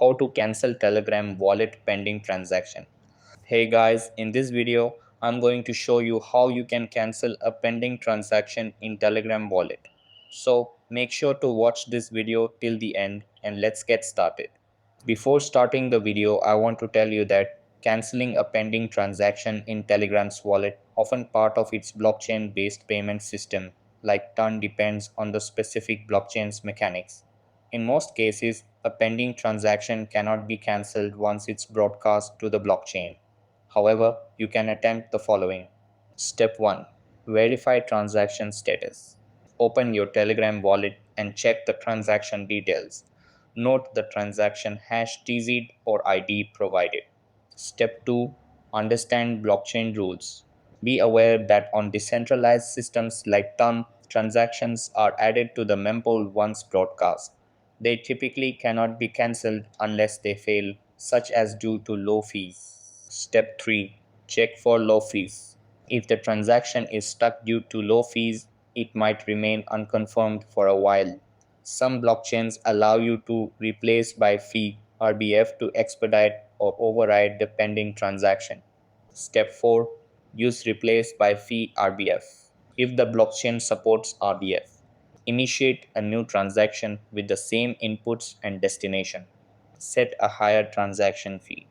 How to cancel Telegram wallet pending transaction. Hey guys, in this video, I'm going to show you how you can cancel a pending transaction in Telegram wallet. So make sure to watch this video till the end and let's get started. Before starting the video, I want to tell you that canceling a pending transaction in Telegram's wallet, often part of its blockchain based payment system, like turn depends on the specific blockchain's mechanics. In most cases, a pending transaction cannot be cancelled once it's broadcast to the blockchain. However, you can attempt the following. Step 1. Verify transaction status. Open your Telegram wallet and check the transaction details. Note the transaction hash TZ or ID provided. Step 2. Understand blockchain rules. Be aware that on decentralized systems like TUN, transactions are added to the mempool once broadcast. They typically cannot be cancelled unless they fail, such as due to low fees. Step 3. Check for low fees. If the transaction is stuck due to low fees, it might remain unconfirmed for a while. Some blockchains allow you to replace by fee RBF to expedite or override the pending transaction. Step 4. Use replace by fee RBF. If the blockchain supports RBF, initiate a new transaction with the same inputs and destination. Set a higher transaction fee.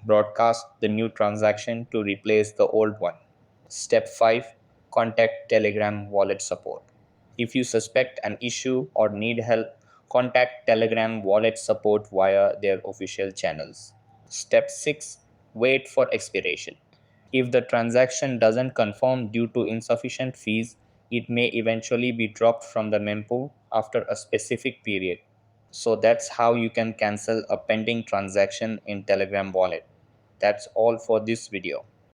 Broadcast the new transaction to replace the old one. Step 5. Contact Telegram wallet support. If you suspect an issue or need help, contact Telegram wallet support via their official channels. Step 6. Wait for expiration. If the transaction doesn't confirm due to insufficient fees, it may eventually be dropped from the mempool after a specific period. So that's how you can cancel a pending transaction in Telegram wallet. That's all for this video.